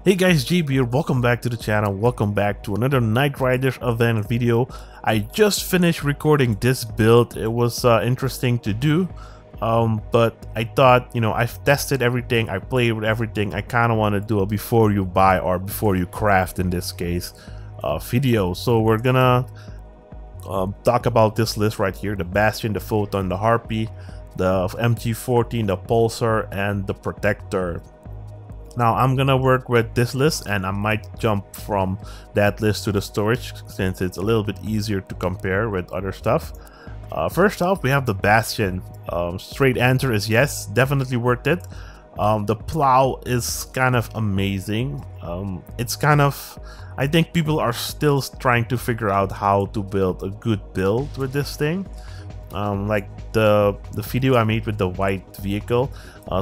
Hey guys, JB here, welcome back to the channel, welcome back to another Night Riders event video. I just finished recording this build. It was interesting to do, but I thought, I've tested everything, I played with everything. I kind of want to do a before you buy or before you craft, in this case, video. So we're gonna talk about this list right here: the Bastion, the Fulton, the Harpy, the MG14, the Pulsar, and the Protector. Now I'm gonna work with this list, and I might jump from that list to the storage since it's a little bit easier to compare with other stuff. First off, we have the Bastion. Straight answer is yes, definitely worth it. The plow is kind of amazing. I think people are still trying to figure out how to build a good build with this thing. Like the video I made with the white vehicle,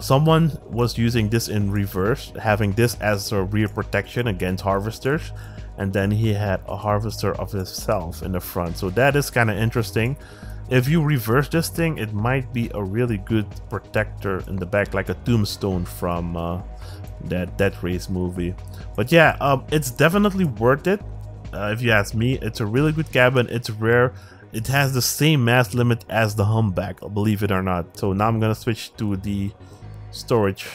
someone was using this in reverse, having this as a rear protection against harvesters, and then he had a harvester of himself in the front. So that is kind of interesting. If you reverse this thing, it might be a really good protector in the back, like a tombstone from that Death Race movie. But yeah, it's definitely worth it. If you ask me, it's a really good cabin. It's rare. It has the same mass limit as the Humpback, believe it or not. So now I'm gonna switch to the storage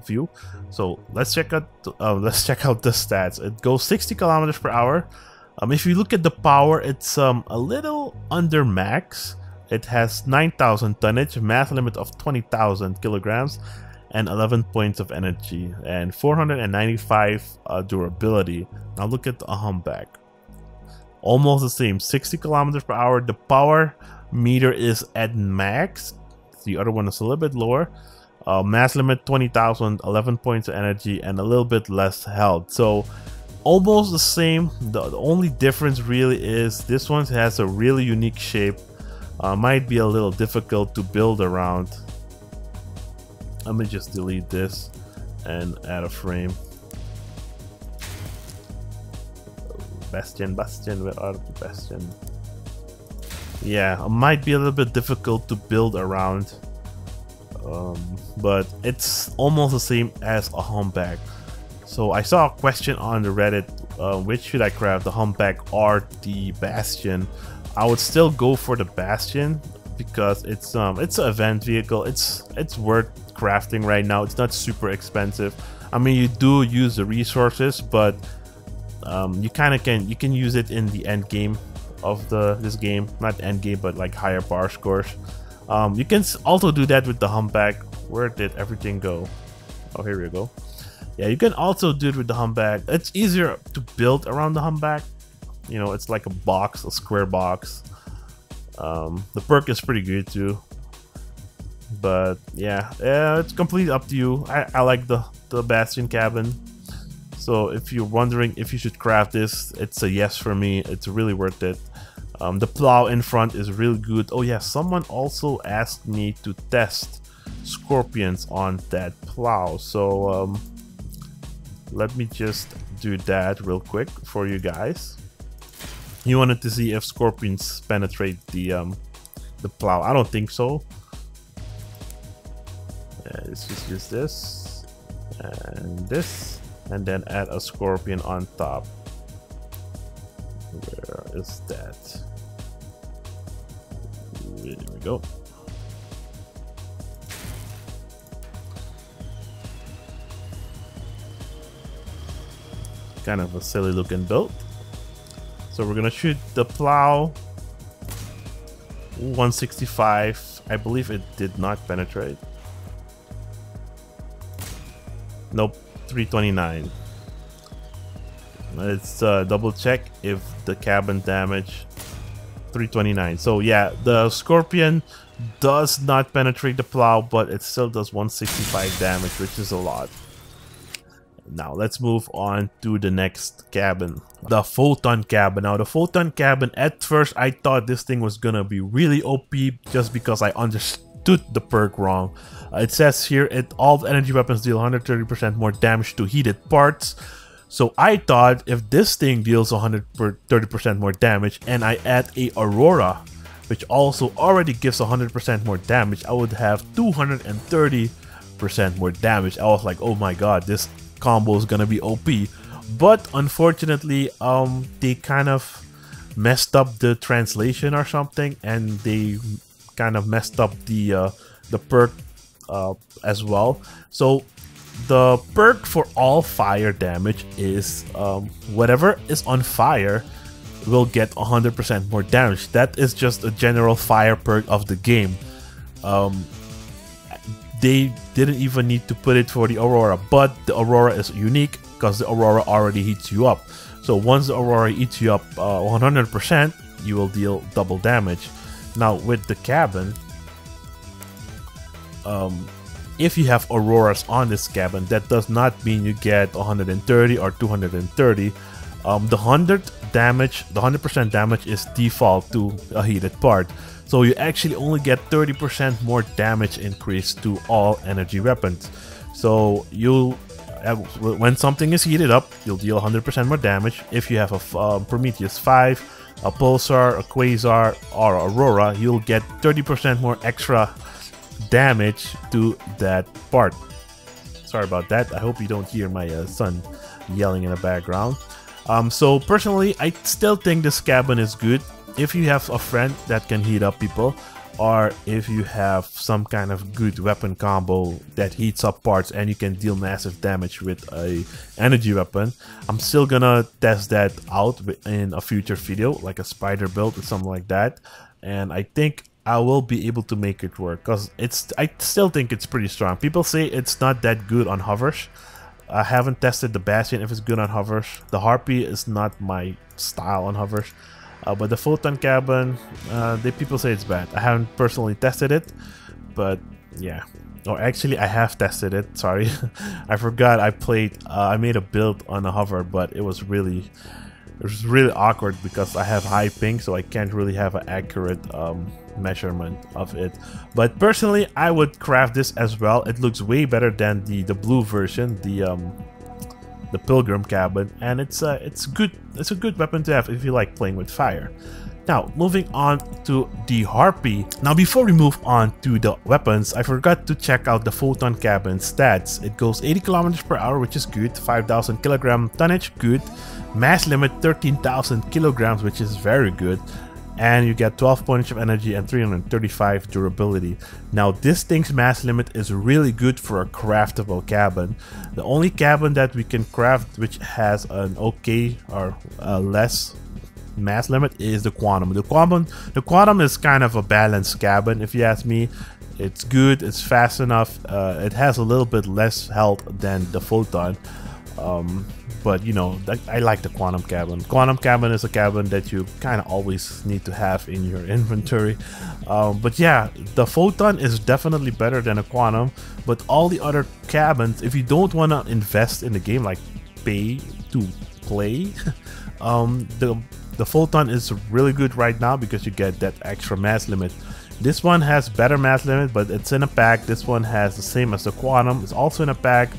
view. So let's check out the stats. It goes 60 kilometers per hour. If you look at the power, it's a little under max. It has 9,000 tonnage, mass limit of 20,000 kilograms, and 11 points of energy, and 495 durability. Now look at the Humpback. Almost the same, 60 kilometers per hour. The power meter is at max. The other one is a little bit lower. Mass limit 20,000, 11 points of energy, and a little bit less health. So almost the same. The only difference really is this one has a really unique shape. Might be a little difficult to build around. Let me just delete this and add a frame. Bastion, where are the Bastion? Yeah, it might be a little bit difficult to build around, but it's almost the same as a Humpback. So I saw a question on the Reddit, which should I craft, the Humpback or the Bastion? I would still go for the Bastion because it's an event vehicle. It's worth crafting right now. It's not super expensive. I mean, you do use the resources, but you can use it in the end game of this game, not end game, but like higher power scores. You can also do that with the Humpback. Where did everything go? Oh, here we go. Yeah, you can also do it with the Humpback. It's easier to build around the Humpback. It's like a box, a square box. The perk is pretty good too. But yeah, it's completely up to you. I like the Bastion cabin. So if you're wondering if you should craft this, it's a yes for me. It's really worth it. The plow in front is really good. Oh yeah, someone also asked me to test scorpions on that plow. So let me just do that real quick for you guys. You wanted to see if scorpions penetrate the plow. I don't think so. Let's just use this and this. And then add a scorpion on top. Where is that? There we go. Kind of a silly looking build. So we're gonna shoot the plow. 165. I believe it did not penetrate. Nope. 329. Let's double check if the cabin damage. 329. So yeah, the scorpion does not penetrate the plow, but it still does 165 damage, which is a lot. Now let's move on to the next cabin, the Fulton Cabin. Now the Fulton Cabin, at first I thought this thing was gonna be really OP just because I understood the perk wrong. It says here, all energy weapons deal 130% more damage to heated parts. So I thought if this thing deals 130% more damage and I add a Aurora, which also already gives 100% more damage, I would have 230% more damage. I was like, oh my god, this combo is gonna be OP. But unfortunately, they kind of messed up the translation or something, and they kind of messed up the perk as well. So the perk for all fire damage is whatever is on fire will get 100% more damage. That is just a general fire perk of the game. They didn't even need to put it for the Aurora, but the Aurora is unique because the Aurora already heats you up. So once the Aurora heats you up 100%, you will deal double damage. Now with the cabin, if you have Auroras on this cabin, that does not mean you get 130 or 230. The 100% damage is default to a heated part. So you actually only get 30% more damage increase to all energy weapons. So you'll when something is heated up, you'll deal 100% more damage. If you have a Prometheus 5, a Pulsar, a Quasar, or Aurora, you'll get 30% more extra damage to that part. Sorry about that. I hope you don't hear my son yelling in the background. So personally, I still think this cabin is good if you have a friend that can heat up people, or if you have some kind of good weapon combo that heats up parts and you can deal massive damage with a energy weapon. I'm still gonna test that out in a future video, like a spider build or something like that, and I think I will be able to make it work, because I still think it's pretty strong. People say it's not that good on hovers. I haven't tested the Bastion if it's good on hovers. The Harpy is not my style on hovers. But the Fulton Cabin, people say it's bad. I haven't personally tested it, but yeah. Or actually, I have tested it. Sorry, I forgot. I made a build on a hover, but it was really awkward because I have high ping, so I can't really have an accurate measurement of it. But personally, I would craft this as well. It looks way better than the blue version, the Pilgrim Cabin, and it's a good weapon to have if you like playing with fire. Now moving on to the Harpy. Now before we move on to the weapons, I forgot to check out the Fulton Cabin stats. It goes 80 kilometers per hour, which is good. 5,000 kilogram tonnage, good. Mass limit 13,000 kilograms, which is very good. And you get 12 points of energy and 335 durability. Now this thing's mass limit is really good for a craftable cabin. The only cabin that we can craft which has an okay or less mass limit is the Quantum. The Quantum is kind of a balanced cabin, if you ask me. It's good, it's fast enough, it has a little bit less health than the Photon. But you know, I like the Quantum Cabin. Quantum Cabin is a cabin that you kind of always need to have in your inventory. But yeah, the Photon is definitely better than a Quantum. But all the other cabins, if you don't want to invest in the game, like pay to play, the Photon is really good right now because you get that extra mass limit. This one has better mass limit, but it's in a pack. This one has the same as the Quantum. It's also in a pack.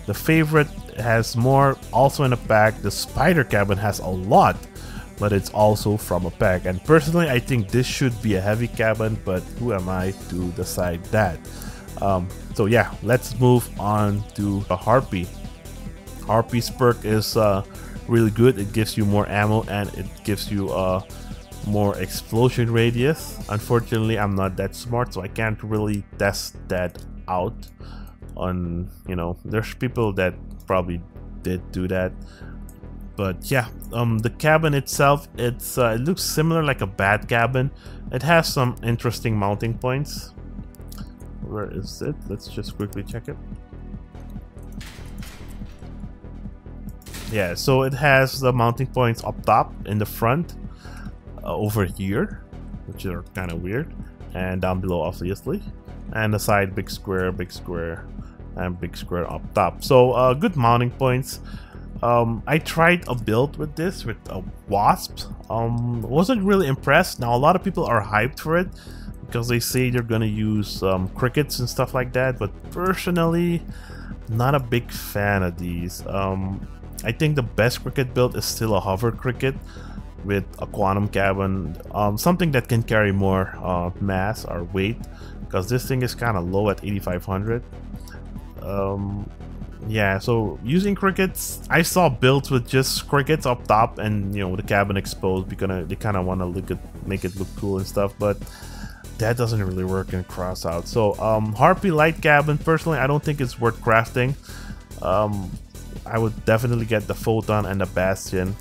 The Favorite has more, also in a pack. The Spider Cabin has a lot, but it's also from a pack. And personally, I think this should be a heavy cabin, but who am I to decide that? So yeah, let's move on to the Harpy. Harpy's perk is really good. It gives you more ammo and it gives you more explosion radius. Unfortunately, I'm not that smart, so I can't really test that out on, you know, there's people that probably did do that. But yeah, the cabin itself, it looks similar like a Bat Cabin. It has some interesting mounting points. Where is it? Let's just quickly check it. Yeah, so it has the mounting points up top in the front, over here, which are kind of weird, and down below obviously, and the side big square, and big square up top. So good mounting points. I tried a build with this with wasps. Wasn't really impressed. Now a lot of people are hyped for it because they say they're gonna use crickets and stuff like that, but personally not a big fan of these. I think the best cricket build is still a hover cricket with a Quantum Cabin, something that can carry more mass or weight, because this thing is kind of low at 8,500. yeah, so using crickets, I saw builds with just crickets up top and, you know, the cabin exposed because they kind of want to make it look cool and stuff, but that doesn't really work in Crossout. So Harpy light cabin, personally, I don't think it's worth crafting. I would definitely get the Fulton and the Bastion.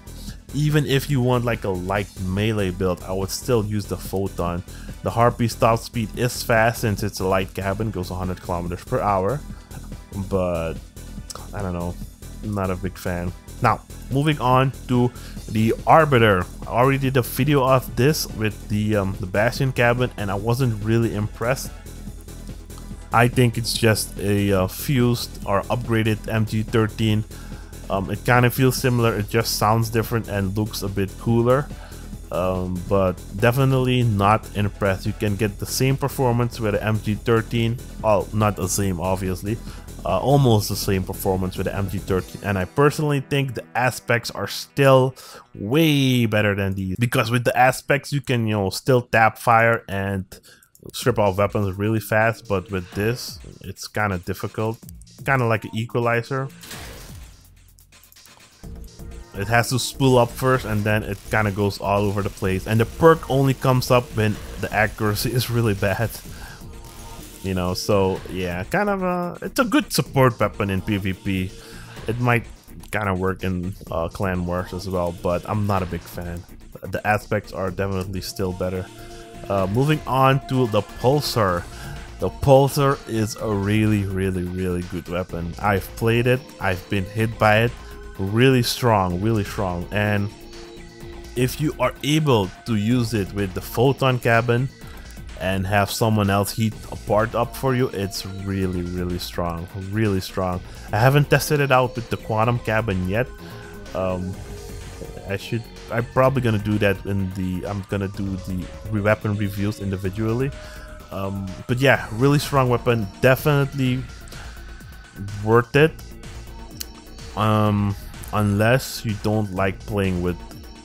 Even if you want like a light melee build, I would still use the Fulton. The Harpy stop speed is fast since it's a light cabin, goes 100 kilometers per hour, but I don't know, I'm not a big fan. Now, moving on to the Arbiter. I already did a video of this with the Bastion cabin, and I wasn't really impressed. I think it's just a fused or upgraded MG13. It kind of feels similar, it just sounds different and looks a bit cooler. But definitely not impressed. You can get the same performance with the MG13. Oh, not the same, obviously. Almost the same performance with the MG13, and I personally think the aspects are still way better than these, because with the aspects you can, you know, still tap fire and strip off weapons really fast, but with this it's kind of difficult, kind of like an equalizer. It has to spool up first and then it kind of goes all over the place, and the perk only comes up when the accuracy is really bad. You know, so yeah, kind of it's a good support weapon in PvP. It might kind of work in clan wars as well, but I'm not a big fan. The aspects are definitely still better. Moving on to the Pulsar. The Pulsar is a really good weapon. I've played it, I've been hit by it. Really strong, and if you are able to use it with the Fulton cabin and have someone else heat a part up for you, it's really strong, I haven't tested it out with the quantum cabin yet. I'm probably gonna do that in the, I'm gonna do the weapon reviews individually. But yeah, really strong weapon, definitely worth it. Unless you don't like playing with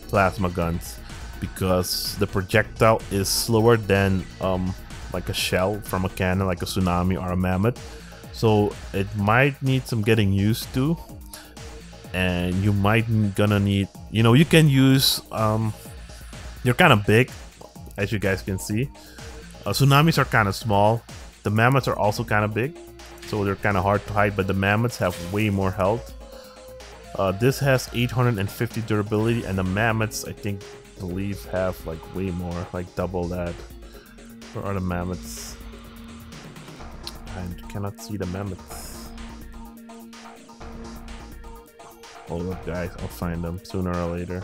plasma guns, because the projectile is slower than like a shell from a cannon, like a tsunami or a mammoth, so it might need some getting used to, and you might gonna need, you know, you can use you're kind of big, as you guys can see. Tsunamis are kind of small, the mammoths are also kind of big, so they're kind of hard to hide, but the mammoths have way more health. This has 850 durability, and the mammoths, I believe have like way more, like double that. Where are the mammoths? I cannot see the mammoths. Hold up guys, I'll find them sooner or later.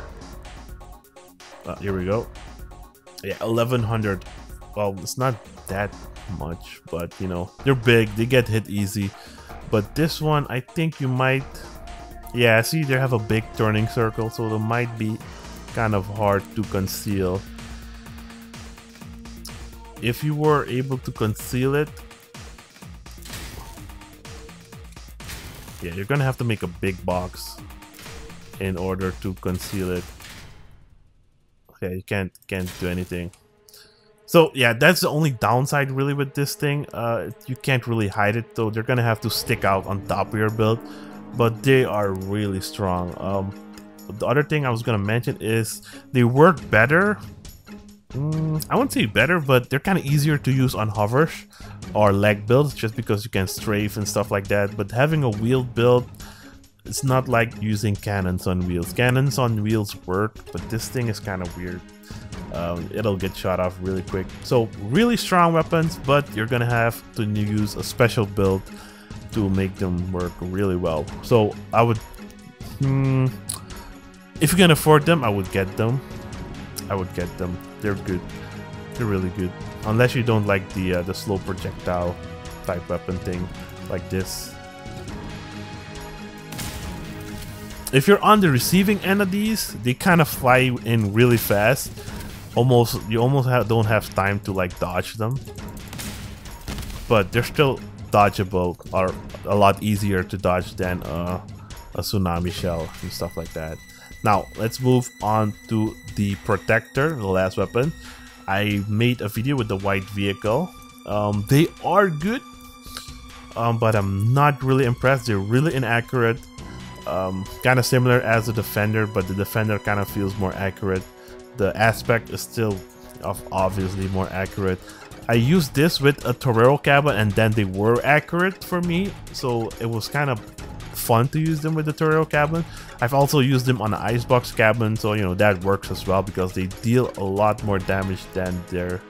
Here we go. Yeah, 1100. Well, it's not that much, but you know, they're big, they get hit easy. But this one, I think you might, yeah, see, they have a big turning circle, so they might be kind of hard to conceal. If you were able to conceal it, yeah, you're gonna have to make a big box in order to conceal it. Okay, you can't do anything. So yeah, that's the only downside really with this thing. You can't really hide it, though. They're gonna have to stick out on top of your build, but they are really strong. The other thing I was gonna mention is they work better. I wouldn't say better, but they're kind of easier to use on hovers or leg builds, just because you can strafe and stuff like that. But having a wheeled build, it's not like using cannons on wheels. Cannons on wheels work, but this thing is kind of weird. It'll get shot off really quick. So really strong weapons, but you're gonna have to use a special build to make them work really well. So I would, if you can afford them, I would get them. They're good. They're really good. Unless you don't like the slow projectile type weapon thing like this. If you're on the receiving end of these, they kind of fly in really fast. You almost don't have time to like dodge them. But they're still dodgeable, or a lot easier to dodge than a tsunami shell and stuff like that. Now let's move on to the protector, the last weapon. I made a video with the white vehicle. They are good. but I'm not really impressed. They're really inaccurate. Kind of similar as the defender, but the defender kind of feels more accurate. The aspect is still obviously more accurate. I used this with a Torero cabin and then they were accurate for me, so it was kind of fun to use them with the Torero cabin. I've also used them on the Icebox cabin, so you know that works as well because they deal a lot more damage than their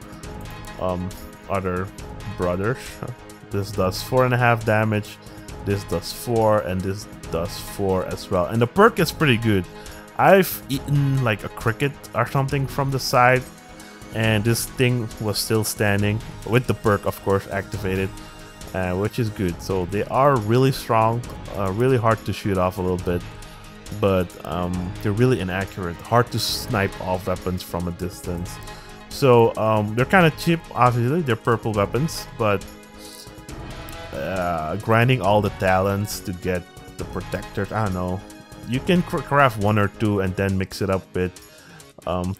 other brothers. This does 4.5 damage, this does 4, and this does 4 as well. And the perk is pretty good. I've eaten like a cricket or something from the side, and this thing was still standing with the perk, of course, activated, which is good. So they are really strong, really hard to shoot off a little bit, but they're really inaccurate, hard to snipe off weapons from a distance. So they're kind of cheap, obviously. They're purple weapons, but grinding all the talents to get the protectors, I don't know. You can craft 1 or 2 and then mix it up with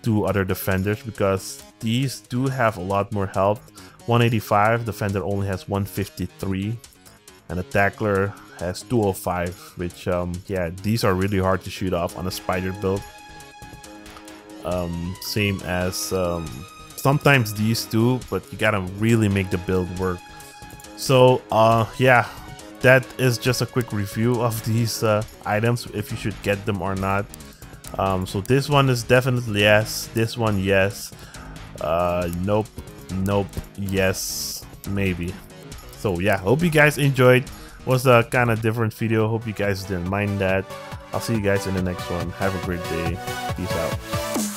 2 other defenders, because these do have a lot more health. 185, defender only has 153, and the tackler has 205, which yeah, these are really hard to shoot off on a spider build. Same as sometimes these two, but you gotta really make the build work. So yeah, that is just a quick review of these items, if you should get them or not. So this one is definitely yes, this one yes, nope, nope, yes, maybe. So yeah, hope you guys enjoyed. Was a kind of different video, hope you guys didn't mind that. I'll see you guys in the next one. Have a great day, peace out.